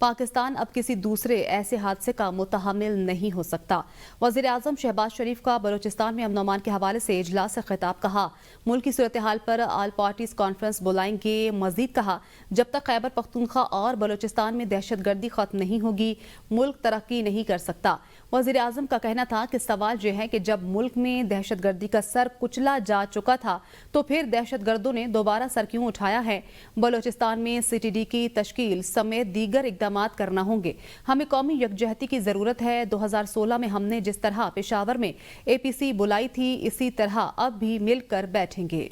پاکستان اب کسی دوسرے ایسے حادثے کا متحمل نہیں ہو سکتا۔ وزیر اعظم شہباز شریف کا بلوچستان میں امن و امان کے حوالے سے اجلاس سے خطاب، کہا ملک کی صورتحال پر آل پارٹیز کانفرنس بلائیں گے۔ مزید کہا جب تک خیبر پختونخوا اور بلوچستان میں دہشت گردی ختم نہیں ہوگی ملک ترقی نہیں کر سکتا۔ وزیر اعظم کا کہنا تھا کہ سوال یہ ہے کہ جب ملک میں دہشت گردی کا سر کچلا جا چکا تھا تو پھر دہشت گردوں نے دوبارہ سر کیوں اٹھایا ہے۔ بلوچستان میں سی ٹی ڈی کی تشکیل سمیت دیگر اقدامات کرنا ہوں گے۔ ہمیں قومی یکجہتی کی ضرورت ہے۔ 2016 میں ہم نے جس طرح پشاور میں اے پی سی بلائی تھی اسی طرح اب بھی مل کر بیٹھیں گے۔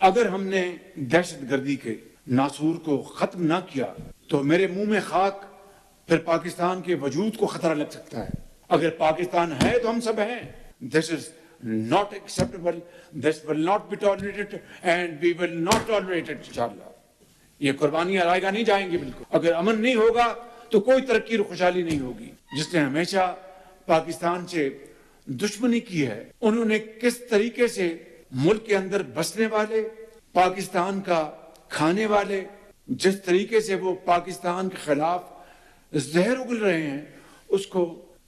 اگر ہم نے دہشت گردی کے ناسور کو ختم نہ کیا تو میرے منہ میں خاک، پھر پاکستان کے وجود کو خطرہ لگ سکتا ہے۔ اگر پاکستان ہے تو ہم سب ہیں۔ This is not acceptable. This will not be tolerated and we will not tolerate it inshallah. یہ قربانیاں رائے گاہ نہیں جائیں گی بالکل۔ اگر امن نہیں ہوگا تو کوئی ترقی اور خوشحالی نہیں ہوگی۔ جس نے ہمیشہ پاکستان سے دشمنی کی ہے انہوں نے کس طریقے سے ملک کے اندر بسنے والے، پاکستان کا کھانے والے، جس طریقے سے وہ پاکستان کے خلاف زہر اگل رہے ہیں، اس کو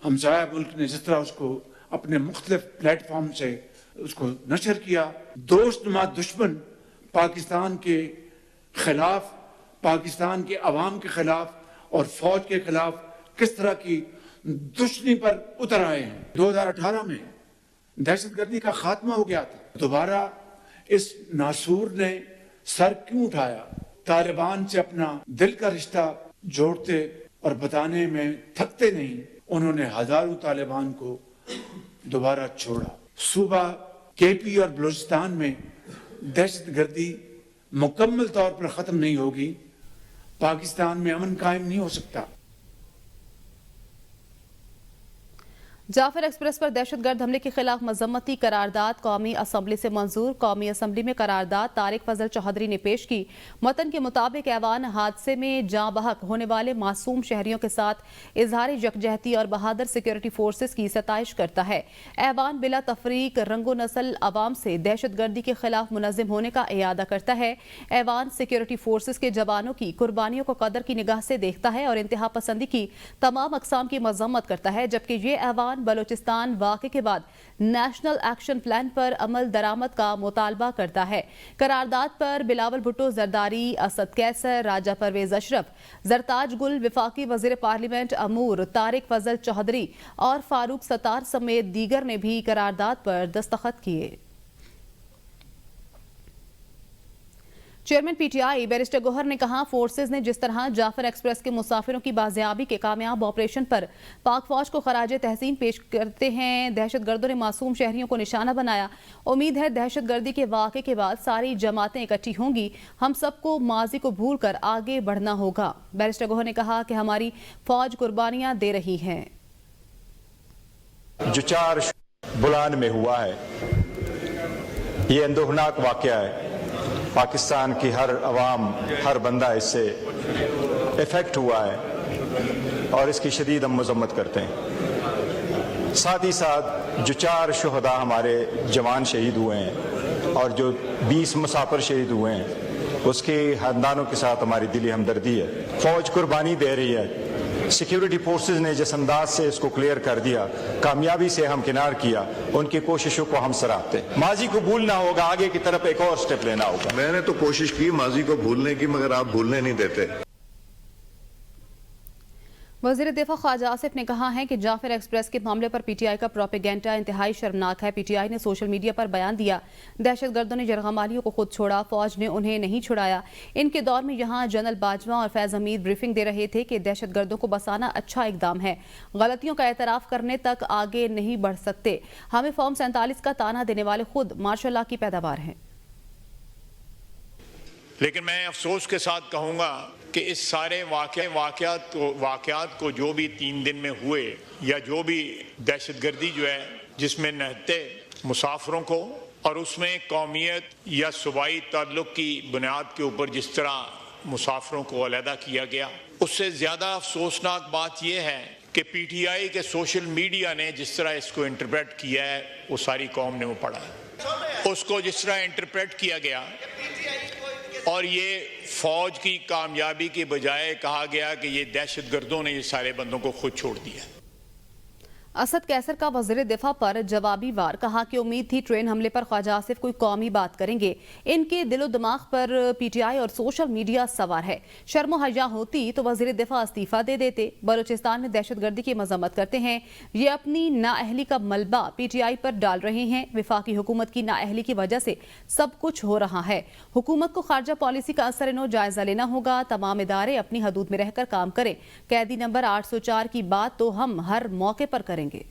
ہمسایہ ملک نے جس طرح اس کو اپنے مختلف پلیٹ فارم سے اس کو نشر کیا، دوست نما دشمن پاکستان کے خلاف، پاکستان کے عوام کے خلاف اور فوج کے خلاف کس طرح کی دشمنی پر اتر آئے ہیں۔ 2018 میں دہشت گردی کا خاتمہ ہو گیا تھا، دوبارہ اس ناسور نے سر کیوں اٹھایا؟ طالبان سے اپنا دل کا رشتہ جوڑتے اور بتانے میں تھکتے نہیں، انہوں نے ہزاروں طالبان کو دوبارہ چھوڑا۔ صوبہ کے پی اور بلوچستان میں دہشت گردی مکمل طور پر ختم نہیں ہوگی، پاکستان میں امن قائم نہیں ہو سکتا۔ جعفر ایکسپریس پر دہشت گرد حملے کے خلاف مذمتی قرارداد قومی اسمبلی سے منظور۔ قومی اسمبلی میں قرارداد طارق فضل چوہدری نے پیش کی۔ متن کے مطابق ایوان حادثے میں جاں بحق ہونے والے معصوم شہریوں کے ساتھ اظہار یکجہتی اور بہادر سیکیورٹی فورسز کی ستائش کرتا ہے۔ ایوان بلا تفریق رنگ و نسل عوام سے دہشت گردی کے خلاف منظم ہونے کا اعادہ کرتا ہے۔ ایوان سیکیورٹی فورسز کے جوانوں کی قربانیوں کو قدر کی نگاہ سے دیکھتا ہے اور انتہا پسندی کی تمام اقسام کی مذمت کرتا ہے، جبکہ یہ ایوان بلوچستان واقعے کے بعد نیشنل ایکشن پلان پر عمل درآمد کا مطالبہ کرتا ہے۔ قرارداد پر بلاول بھٹو زرداری، اسد کیسر، راجہ پرویز اشرف، زرتاج گل، وفاقی وزیر پارلیمنٹ امور طارق فضل چوہدری اور فاروق ستار سمیت دیگر نے بھی قرارداد پر دستخط کیے۔ Chairman P T I barrister Gohar نے کہا فورسز نے جس طرح جعفر ایکسپریس کے مسافروں کی بازیابی کے کامیاب آپریشن پر پاک فوج کو خراج تحسین پیش کرتے ہیں دہشت گردوں نے معصوم شہریوں کو نشانہ بنایا۔ امید ہے دہشت گردی کے واقعے کے بعد ساری جماعتیں اکٹھی ہوں گی، ہم سب کو ماضی کو بھول کر آگے بڑھنا ہوگا۔ بیرسٹر گوہر نے کہا کہ ہماری فوج قربانیاں دے رہی ہے۔ جو 4 بلان میں ہوا ہے یہ اندوہناک واقعہ ہے۔ پاکستان کی ہر عوام، ہر بندہ اس سے افیکٹ ہوا ہے اور اس کی شدید ہم مذمت کرتے ہیں۔ ساتھ ہی ساتھ جو 4 شہداء ہمارے جوان شہید ہوئے ہیں اور جو 20 مسافر شہید ہوئے ہیں اس کے خاندانوں کے ساتھ ہماری دلی ہمدردی ہے۔ فوج قربانی دے رہی ہے۔ سیکیورٹی فورسز نے جس انداز سے اس کو کلیئر کر دیا، کامیابی سے ہم کنار کیا، ان کی کوششوں کو ہم سراہتے ہیں۔ ماضی کو بھولنا ہوگا، آگے کی طرف ایک اور سٹیپ لینا ہوگا۔ میں نے تو کوشش کی ماضی کو بھولنے کی، مگر آپ بھولنے نہیں دیتے۔ وزیر دفاع خواجہ آصف نے کہا ہے کہ جعفر ایکسپریس کے معاملے پر پی ٹی آئی کا پروپیگنڈا انتہائی شرمناک ہے۔ پی ٹی آئی نے سوشل میڈیا پر بیان دیا دہشت گردوں نے یرغمالیوں کو خود چھوڑا، فوج نے انہیں نہیں چھڑایا۔ ان کے دور میں یہاں جنرل باجوہ اور فیض حمید بریفنگ دے رہے تھے کہ دہشت گردوں کو بسانا اچھا اقدام ہے، غلطیوں کا اعتراف کرنے تک آگے نہیں بڑھ سکتے۔ ہمیں فارم 47 کا تانا دینے والے خود ماشاء اللہ کی پیداوار ہیں۔ لیکن میں افسوس کے ساتھ کہوں گا کہ اس سارے واقعات کو جو بھی 3 دن میں ہوئے یا جو بھی دہشت گردی جو ہے جس میں نہتے مسافروں کو اور اس میں قومیت یا صوبائی تعلق کی بنیاد کے اوپر جس طرح مسافروں کو علیحدہ کیا گیا، اس سے زیادہ افسوسناک بات یہ ہے کہ پی ٹی آئی کے سوشل میڈیا نے جس طرح اس کو انٹرپریٹ کیا ہے وہ ساری قوم نے وہ پڑھا ہے۔ اس کو جس طرح انٹرپریٹ کیا گیا اور یہ فوج کی کامیابی کے بجائے کہا گیا کہ یہ دہشت گردوں نے یہ سارے بندوں کو خود چھوڑ دیا۔ اسد کیسر کا وزیر دفاع پر جوابی وار، کہا کہ امید تھی ٹرین حملے پر خواجہ آصف کوئی قومی بات کریں گے، ان کے دل و دماغ پر پی ٹی آئی اور سوشل میڈیا سوار ہے، شرم و حیا ہوتی تو وزیر دفاع استعفیٰ دے دیتے۔ بلوچستان میں دہشت گردی کی مذمت کرتے ہیں، یہ اپنی نااہلی کا ملبہ پی ٹی آئی پر ڈال رہے ہیں، وفاقی حکومت کی نااہلی کی وجہ سے سب کچھ ہو رہا ہے، حکومت کو خارجہ پالیسی کا اثر نو جائزہ لینا ہوگا، تمام ادارے اپنی حدود میں رہ کر کام کریں، قیدی نمبر 804 کی بات تو ہم ہر موقع پر کریں گے۔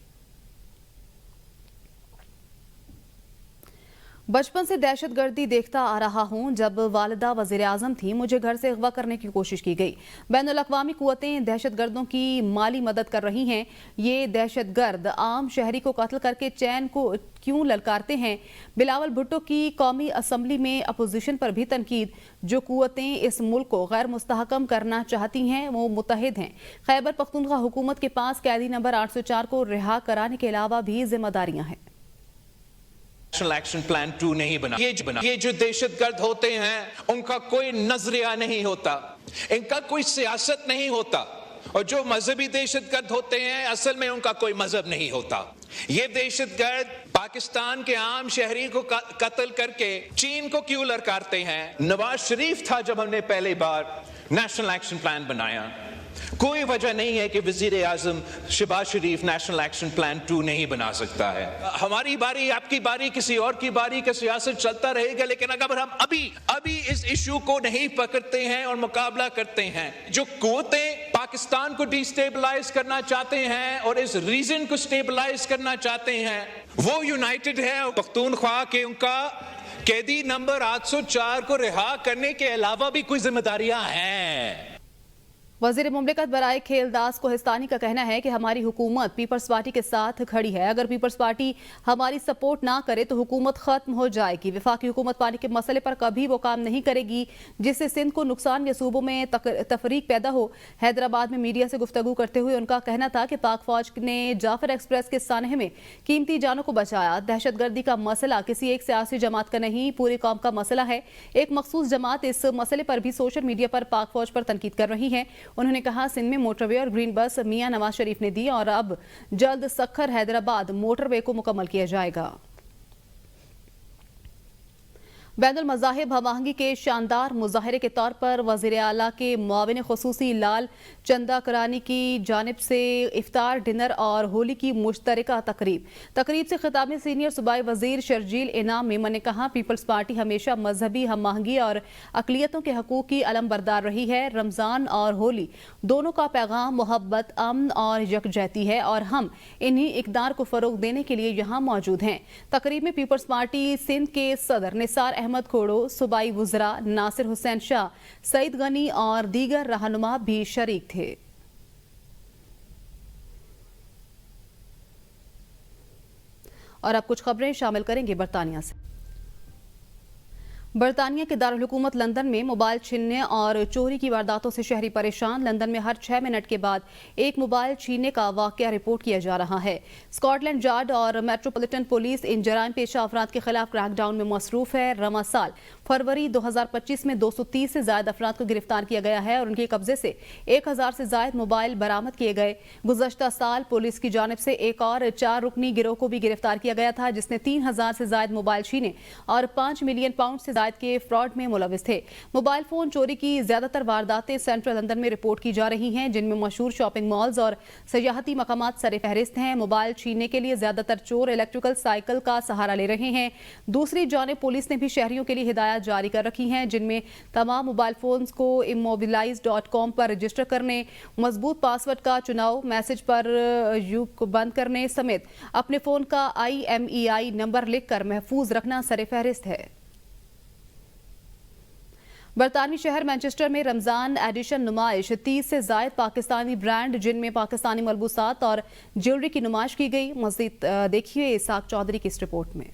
بچپن سے دہشت گردی دیکھتا آ رہا ہوں، جب والدہ وزیر اعظم تھی مجھے گھر سے اغوا کرنے کی کوشش کی گئی، بین الاقوامی قوتیں دہشت گردوں کی مالی مدد کر رہی ہیں، یہ دہشت گرد عام شہری کو قتل کر کے چین کو کیوں للکارتے ہیں؟ بلاول بھٹو کی قومی اسمبلی میں اپوزیشن پر بھی تنقید، جو قوتیں اس ملک کو غیر مستحکم کرنا چاہتی ہیں وہ متحد ہیں، خیبر پختونخوا حکومت کے پاس قیدی نمبر 804 کو رہا کرانے کے علاوہ بھی ذمہ داریاں ہیں۔ نیشنل ایکشن پلان 2 نہیں بنا، یہ جو دہشت گرد ہوتے ہیں ان کا کوئی نظریہ نہیں ہوتا، ان کا کوئی سیاست نہیں ہوتا، اور جو مذہبی دہشت گرد ہوتے ہیں اصل میں ان کا کوئی مذہب نہیں ہوتا۔ یہ دہشت گرد پاکستان کے عام شہری کو قتل کر کے چین کو کیوں للکارتے ہیں؟ نواز شریف تھا جب ہم نے پہلی بار نیشنل ایکشن پلان بنایا، کوئی وجہ نہیں ہے کہ وزیر اعظم شہباز شریف نیشنل ایکشن پلان 2 نہیں بنا سکتا ہے۔ ہماری باری، آپ کی باری، کسی اور کی باری کا سیاست چلتا رہے گا، لیکن اگر ہم ابھی اس ایشو کو نہیں پکڑتے ہیں اور مقابلہ کرتے ہیں، جو قوتیں پاکستان کو ڈی سٹیبلائز کرنا چاہتے ہیں اور اس ریجن کو سٹیبلائز کرنا چاہتے ہیں، وہ یونائٹڈ ہے۔ پختونخوا کے ان کا قیدی نمبر 804 کو رہا کرنے کے علاوہ بھی کوئی ذمہ داریاں ہیں۔ وزیر مملکت برائے کھیل داس کوہستانی کا کہنا ہے کہ ہماری حکومت پیپلز پارٹی کے ساتھ کھڑی ہے، اگر پیپلز پارٹی ہماری سپورٹ نہ کرے تو حکومت ختم ہو جائے گی، وفاقی حکومت پانی کے مسئلے پر کبھی وہ کام نہیں کرے گی جس سے سندھ کو نقصان یا صوبوں میں تفریق پیدا ہو۔ حیدرآباد میں میڈیا سے گفتگو کرتے ہوئے ان کا کہنا تھا کہ پاک فوج نے جعفر ایکسپریس کے سانحے میں قیمتی جانوں کو بچایا، دہشت گردی کا مسئلہ کسی ایک سیاسی جماعت کا نہیں، پوری قوم کا مسئلہ ہے، ایک مخصوص جماعت اس مسئلے پر بھی سوشل میڈیا پر پاک فوج پر تنقید کر رہی ہے۔ انہوں نے کہا سندھ میں موٹر وے اور گرین بس میاں نواز شریف نے دی اور اب جلد سکھر حیدرآباد موٹر وے کو مکمل کیا جائے گا۔ بین المذاہب ہم آہنگی کے شاندار مظاہرے کے طور پر وزیر اعلیٰ کے معاون خصوصی لال چندہ کرانی کی جانب سے افطار، ڈنر اور ہولی کی مشترکہ تقریب سے خطاب میں سینئر صوبائی وزیر شرجیل انعام میمن نے کہا پیپلز پارٹی ہمیشہ مذہبی ہم آہنگی اور اقلیتوں کے حقوق کی علم بردار رہی ہے۔ رمضان اور ہولی دونوں کا پیغام محبت، امن اور یکجہتی ہے اور ہم انہی اقدار کو فروغ دینے کے لیے یہاں موجود ہیں۔ تقریب میں پیپلز پارٹی سندھ کے صدر نثار احمد کھوڑو، صوبائی وزراء ناصر حسین شاہ، سعید غنی اور دیگر رہنما بھی شریک تھے۔ اور اب کچھ خبریں شامل کریں گے برطانیہ سے۔ برطانیہ کے دارالحکومت لندن میں موبائل چھیننے اور چوری کی وارداتوں سے شہری پریشان، لندن میں ہر 6 منٹ کے بعد ایک موبائل چھیننے کا واقعہ رپورٹ کیا جا رہا ہے۔ اسکاٹ یارڈ اور میٹروپولیٹن پولیس ان جرائم پیشہ افراد کے خلاف کریک ڈاؤن میں مصروف ہے۔ رواں سال فروری 2025 میں 230 سے زائد افراد کو گرفتار کیا گیا ہے اور ان کے قبضے سے 1000 سے زائد موبائل برآمد کیے گئے۔ گزشتہ سال پولیس کی جانب سے ایک اور 4 رکنی گروہ کو بھی گرفتار کیا گیا تھا جس نے 3000 سے زائد موبائل چھینے اور 5 ملین پاؤنڈ سے کے فراڈ میں ملوث تھے۔ موبائل فون چوری کی زیادہ تر وارداتیں سینٹرل لندن میں رپورٹ کی جا رہی ہیں جن میں مشہور شاپنگ مالز اور سیاحتی مقامات سر فہرست ہیں۔ موبائل چھیننے کے لیے زیادہ تر چور الیکٹریکل سائیکل کا سہارا لے رہے ہیں۔ دوسری جانب پولیس نے بھی شہریوں کے لیے ہدایات جاری کر رکھی ہیں جن میں تمام موبائل فونز کو immobilize.com پر رجسٹر کرنے، مضبوط پاس ورڈ کا چناؤ، میسج پر یو کو بند کرنے سمیت اپنے فون کا IMEI نمبر لکھ کر محفوظ رکھنا سر فہرست ہے۔ برطانوی شہر مانچسٹر میں رمضان ایڈیشن نمائش 30 سے زائد پاکستانی برانڈ جن میں پاکستانی ملبوسات اور جیولری کی نمائش کی گئی۔ مزید دیکھیے اسحاق چودھری کی اس رپورٹ میں۔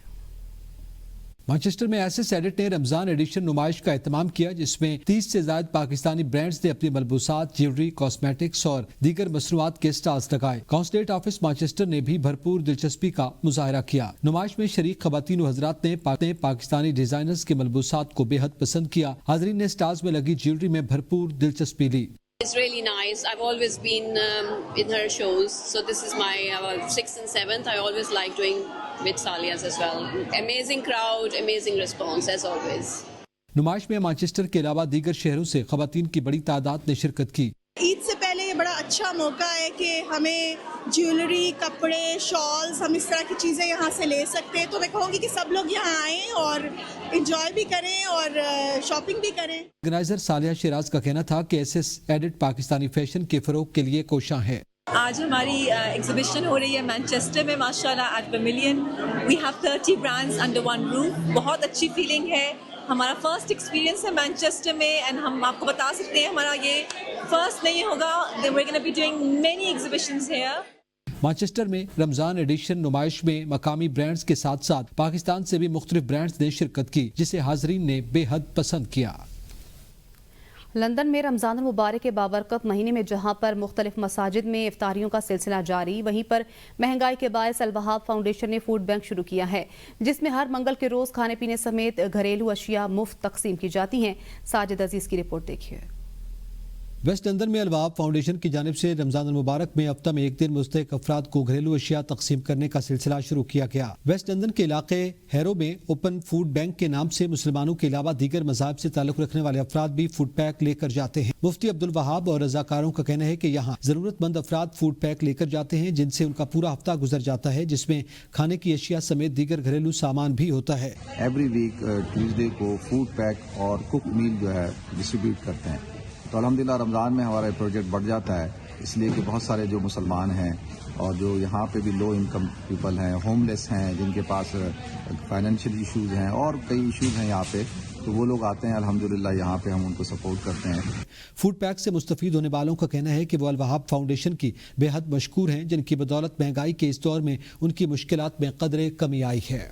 مانچسٹر میں ایسس ایڈٹ نے رمضان ایڈیشن نمائش کا اہتمام کیا جس میں 30 سے زائد پاکستانی برانڈز نے اپنی ملبوسات، جیولری، کاسمیٹکس اور دیگر مصنوعات کے سٹالز لگائے۔ کونسلیٹ آفس مانچسٹر نے بھی بھرپور دلچسپی کا مظاہرہ کیا۔ نمائش میں شریک خواتین و حضرات نے پاکستانی ڈیزائنرز کے ملبوسات کو بے حد پسند کیا۔ حاضرین نے سٹالز میں لگی جیولری میں بھرپور دلچسپی لی۔ It's really nice. I've always been in her shows, so this is my 6th and 7th. I always like doing with Salias as well. Amazing crowd, amazing response as always. نمائش میں Manchester کے علاوہ دیگر شہروں سے خواتین کی بڑی تعداد نے شرکت کی۔ عید سے پہلے یہ بڑا اچھا موقع ہے کہ ہمیں جیولری، کپڑے، شالز، ہم اس طرح کی چیزیں یہاں سے لے سکتے ہیں، تو میں کہوں گی کہ سب لوگ یہاں آئیں اور انجوائے بھی کریں اور شاپنگ بھی کریں۔ آرگنائزر صالحہ شیراز کا کہنا تھا کہ ایسس ایڈٹ پاکستانی فیشن کے فروغ کے لیے کوشاں ہے۔ آج ہماری ایگزیبیشن ہو رہی ہے مانچسٹر میں ماشاءاللہ at pavilion. We have 30 brands under one roof. بہت اچھی فیلنگ ہے۔ ہمارا فرسٹ ایکسپیرینس ہے مانچسٹر میں، اینڈ ہم آپ کو بتا سکتے ہیں ہمارا یہ فرسٹ نہیں ہوگا۔ We are gonna be doing many exhibitions here. Manchester میں رمضان ایڈیشن نمائش میں مقامی برانڈز کے ساتھ ساتھ پاکستان سے بھی مختلف برانڈز نے شرکت کی جسے حاضرین نے بے حد پسند کیا۔ لندن میں رمضان المبارک کے بابرکت مہینے میں جہاں پر مختلف مساجد میں افطاریوں کا سلسلہ جاری، وہیں پر مہنگائی کے باعث الوہاب فاؤنڈیشن نے فوڈ بینک شروع کیا ہے جس میں ہر منگل کے روز کھانے پینے سمیت گھریلو اشیاء مفت تقسیم کی جاتی ہیں۔ ساجد عزیز کی رپورٹ دیکھیے۔ ویسٹ لندن میں الوہاب فاؤنڈیشن کی جانب سے رمضان المبارک میں ہفتہ میں ایک دن مستحق افراد کو گھریلو اشیاء تقسیم کرنے کا سلسلہ شروع کیا گیا۔ ویسٹ لندن کے علاقے ہیرو میں اوپن فوڈ بینک کے نام سے مسلمانوں کے علاوہ دیگر مذاہب سے تعلق رکھنے والے افراد بھی فوڈ پیک لے کر جاتے ہیں۔ مفتی عبدالوہاب اور رضاکاروں کا کہنا ہے کہ یہاں ضرورت مند افراد فوڈ پیک لے کر جاتے ہیں جن سے ان کا پورا ہفتہ گزر جاتا ہے، جس میں کھانے کی اشیاء سمیت دیگر گھریلو سامان بھی ہوتا ہے۔ ایوری ویک ٹیوزڈے کو فوڈ پیک اور کوک میل جو ہے ڈسٹریبیوٹ کرتے ہیں، تو الحمدللہ رمضان میں ہمارا پروجیکٹ بڑھ جاتا ہے، اس لیے کہ بہت سارے جو مسلمان ہیں اور جو یہاں پہ بھی لو انکم پیپل ہیں، ہوم لیس ہیں، جن کے پاس فائنینشیل ایشوز ہیں اور کئی ایشوز ہیں یہاں پہ، تو وہ لوگ آتے ہیں الحمدللہ یہاں پہ ہم ان کو سپورٹ کرتے ہیں۔ فوڈ پیک سے مستفید ہونے والوں کا کہنا ہے کہ وہ الوہاب فاؤنڈیشن کی بے حد مشکور ہیں جن کی بدولت مہنگائی کے اس دور میں ان کی مشکلات میں قدرے کمی آئی ہے۔